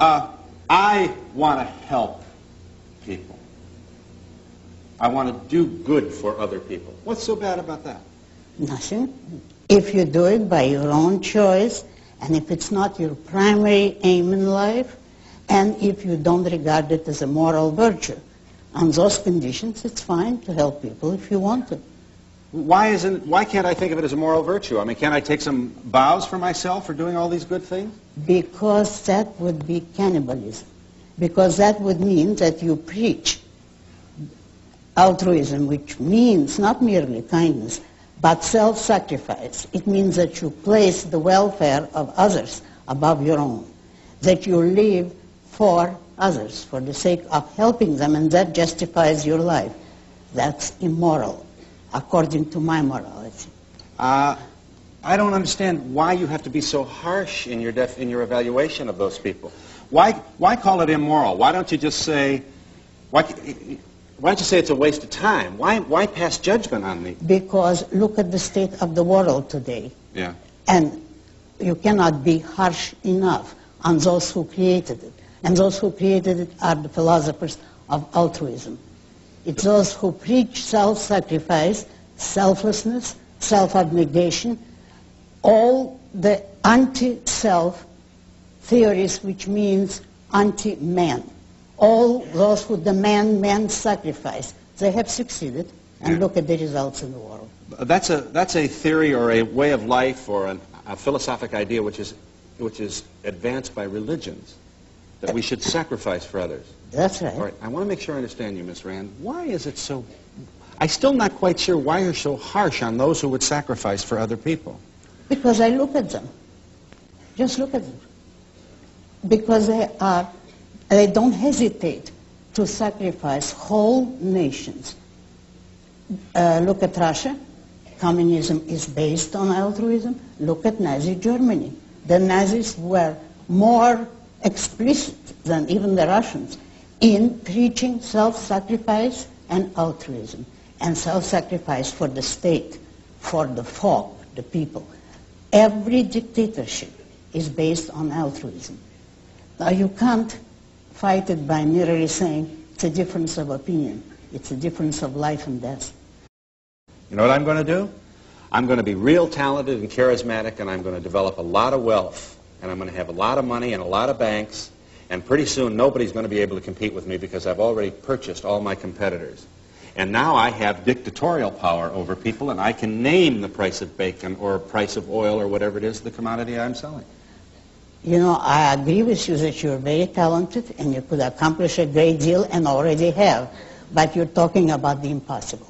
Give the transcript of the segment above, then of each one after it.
I want to help people. I want to do good for other people. What's so bad about that? Nothing. If you do it by your own choice, and if it's not your primary aim in life, and if you don't regard it as a moral virtue, on those conditions, it's fine to help people if you want to. Why can't I think of it as a moral virtue? I mean, can't I take some vows for myself for doing all these good things? Because that would be cannibalism. Because that would mean that you preach altruism, which means not merely kindness, but self-sacrifice. It means that you place the welfare of others above your own, that you live for others for the sake of helping them, and that justifies your life. That's immoral, according to my morality. I don't understand why you have to be so harsh in your evaluation of those people. Why call it immoral? Why don't you just say, why don't you say it's a waste of time? Why pass judgment on me? Because look at the state of the world today. Yeah. And you cannot be harsh enough on those who created it. And those who created it are the philosophers of altruism. It's those who preach self-sacrifice, selflessness, self-abnegation, all the anti-self theories, which means anti-man. All those who demand man's sacrifice, they have succeeded, and look at the results in the world. That's a theory or a way of life or a philosophic idea which is advanced by religions, that we should sacrifice for others. That's right. All right, I want to make sure I understand you, Miss Rand. Why is it so... I'm still not quite sure why you're so harsh on those who would sacrifice for other people. Because I look at them. Just look at them. Because they don't hesitate to sacrifice whole nations. Look at Russia. Communism is based on altruism. Look at Nazi Germany. The Nazis were more explicit than even the Russians in preaching self-sacrifice and altruism, and self-sacrifice for the state, for the folk, the people. Every dictatorship is based on altruism. Now you can't fight it by merely saying it's a difference of opinion. It's a difference of life and death. You know what I'm going to do? I'm going to be real talented and charismatic, and I'm going to develop a lot of wealth, and I'm going to have a lot of money and a lot of banks, and pretty soon nobody's going to be able to compete with me because I've already purchased all my competitors. And now I have dictatorial power over people, and I can name the price of bacon or price of oil or whatever it is, the commodity I'm selling. You know, I agree with you that you're very talented and you could accomplish a great deal and already have, but you're talking about the impossible.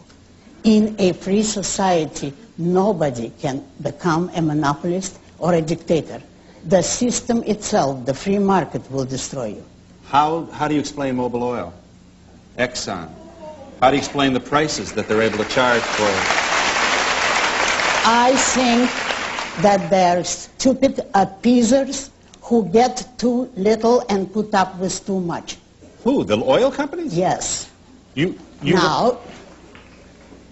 In a free society, nobody can become a monopolist or a dictator. The system itself, the free market, will destroy you. How do you explain Mobil Oil, Exxon? How do you explain the prices that they're able to charge for it? I think that they're stupid appeasers who get too little and put up with too much. Who? The oil companies? Yes. You now,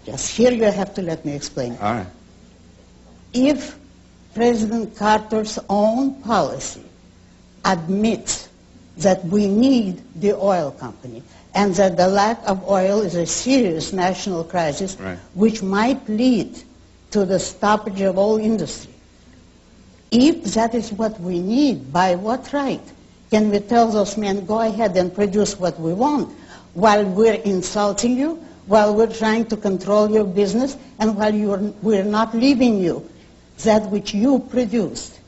just here you have to let me explain. All right. If President Carter's own policy admits that we need the oil company and that the lack of oil is a serious national crisis, right, which might lead to the stoppage of all industry. If that is what we need, by what right can we tell those men, go ahead and produce what we want, while we're insulting you, while we're trying to control your business, and while we're not leaving you that which you produced?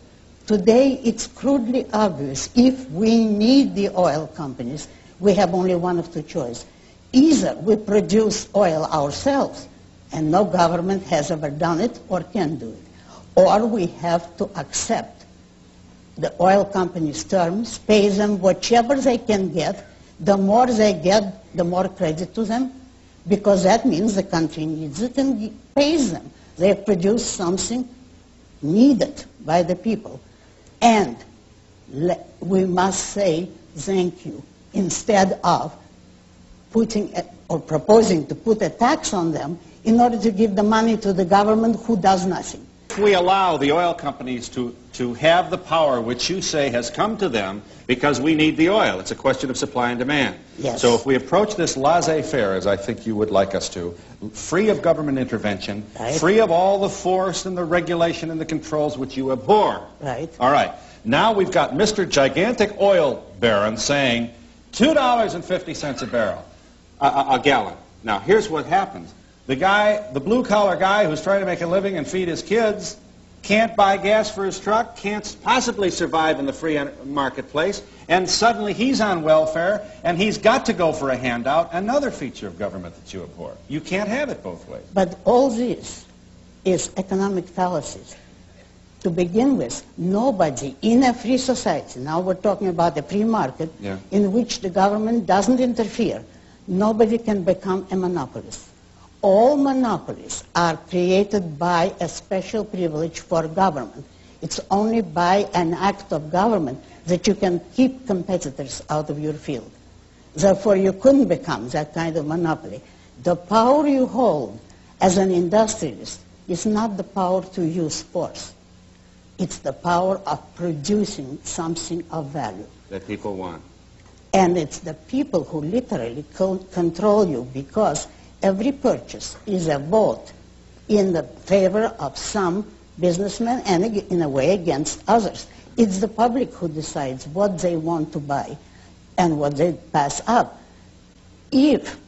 Today, it's crudely obvious. If we need the oil companies, we have only one of two choices. Either we produce oil ourselves, and no government has ever done it or can do it, or we have to accept the oil companies' terms, pay them whatever they can get. The more they get, the more credit to them, because that means the country needs it and pays them. They have produced something needed by the people. And we must say thank you, instead of putting or proposing to put a tax on them in order to give the money to the government who does nothing. If we allow the oil companies to to have the power which you say has come to them because we need the oil. It's a question of supply and demand. Yes. So if we approach this laissez-faire, as I think you would like us to, free of government intervention, right, free of all the force and the regulation and the controls which you abhor. Right. All right. Now we've got Mr. Gigantic Oil Baron saying $2.50 a barrel, a gallon. Now here's what happens. The guy, the blue-collar guy who's trying to make a living and feed his kids, can't buy gas for his truck, can't possibly survive in the free marketplace, and suddenly he's on welfare, and he's got to go for a handout, another feature of government that you abhor. You can't have it both ways. But all this is economic fallacies. To begin with, nobody in a free society, now we're talking about a free market, yeah, in which the government doesn't interfere, nobody can become a monopolist. All monopolies are created by a special privilege for government. It's only by an act of government that you can keep competitors out of your field. Therefore, you couldn't become that kind of monopoly. The power you hold as an industrialist is not the power to use force. It's the power of producing something of value. That people want. And it's the people who literally control you, because every purchase is a vote in the favor of some businessmen and in a way against others. It's the public who decides what they want to buy and what they pass up. If,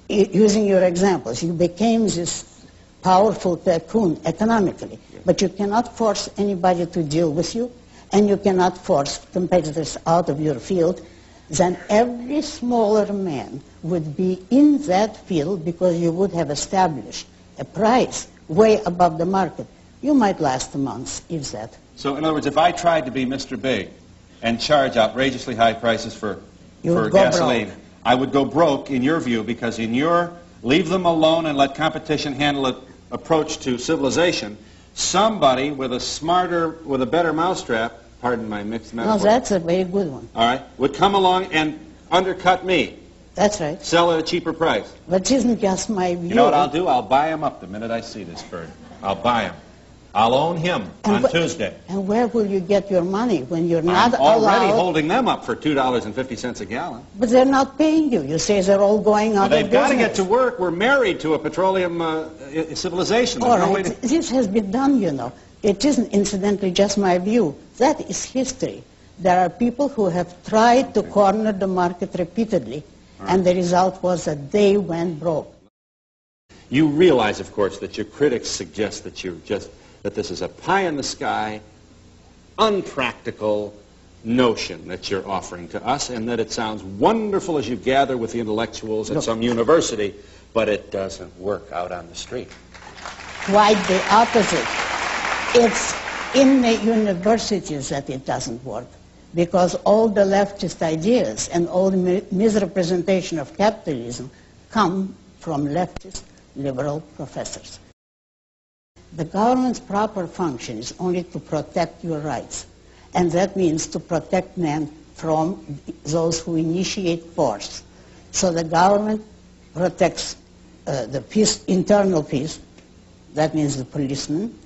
using your examples, you became this powerful tycoon economically, but you cannot force anybody to deal with you, and you cannot force competitors out of your field, then every smaller man would be in that field because you would have established a price way above the market. You might last a month, if that. So in other words, if I tried to be Mr. Big and charge outrageously high prices for gasoline, broke. I would go broke in your view, because in your leave them alone and let competition handle it approach to civilization, somebody with a better mousetrap, pardon my mixed metaphor. No, that's a very good one. All right, would come along and undercut me. That's right. Sell at a cheaper price. But it isn't just my view. You know what I'll do? I'll buy him up the minute I see this bird. I'll buy him. I'll own him on Tuesday. And where will you get your money when you're not I'm already allowed? holding them up for $2.50 a gallon. But they're not paying you. You say they're all going out of business. They've got to get to work. We're married to a petroleum civilization. All right. This has been done, you know. It isn't, incidentally, just my view. That is history. There are people who have tried to corner the market repeatedly, and the result was that they went broke. You realize, of course, that your critics suggest that this is a pie-in-the-sky, unpractical notion that you're offering to us, and that it sounds wonderful as you gather with the intellectuals at some university, but it doesn't work out on the street. Quite the opposite. It's in the universities that it doesn't work, because all the leftist ideas and all the misrepresentation of capitalism come from leftist liberal professors. The government's proper function is only to protect your rights, and that means to protect men from those who initiate force. So the government protects the peace, internal peace, that means the policemen.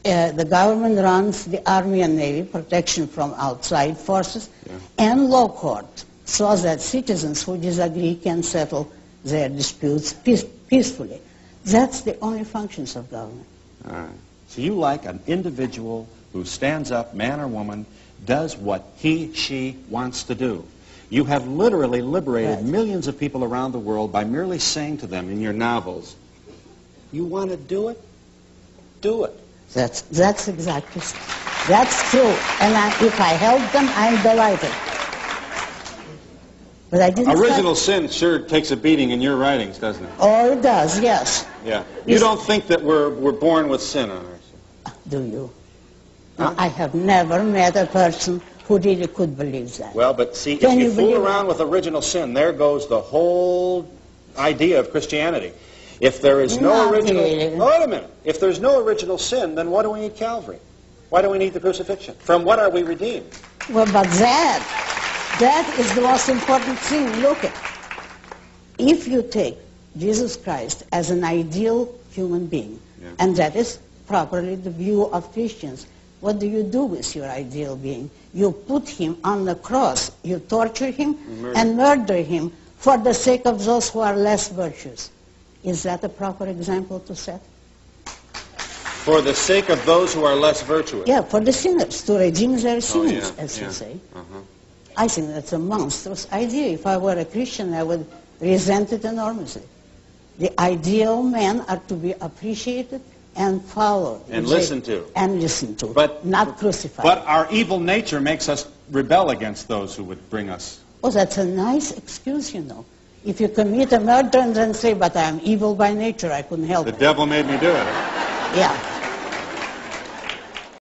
The government runs the army and navy, protection from outside forces, and law court, so that citizens who disagree can settle their disputes peacefully. That's the only functions of government. All right. So you like an individual who stands up, man or woman, does what he, she wants to do. You have literally liberated millions of people around the world by merely saying to them in your novels, you want to do it? Do it. That's exactly, that's true. And if I help them, I'm delighted. But I didn't. Original sin sure takes a beating in your writings, doesn't it? Oh, it does, yes. Yeah. You don't think that we're born with sin on us? Do you? Huh? I have never met a person who really could believe that. Well, but see, if you fool around with original sin, there goes the whole idea of Christianity. If there is no original... Wait a minute. If there's no original sin, then what do we need Calvary? Why do we need the crucifixion? From what are we redeemed? Well, but that is the most important thing. Look, if you take Jesus Christ as an ideal human being, and that is properly the view of Christians, What do you do with your ideal being? You put him on the cross, you torture him and murder him for the sake of those who are less virtuous. Is that a proper example to set? For the sake of those who are less virtuous. Yeah, for the sinners, to redeem their sins, yeah, as yeah. you say. I think that's a monstrous idea. If I were a Christian, I would resent it enormously. The ideal men are to be appreciated and followed. And listened to. And listened to, But not crucified. But our evil nature makes us rebel against those who would bring us. Oh, that's a nice excuse, you know. If you commit a murder and then say, but I am evil by nature, I couldn't help The it. devil made me do it. Yeah.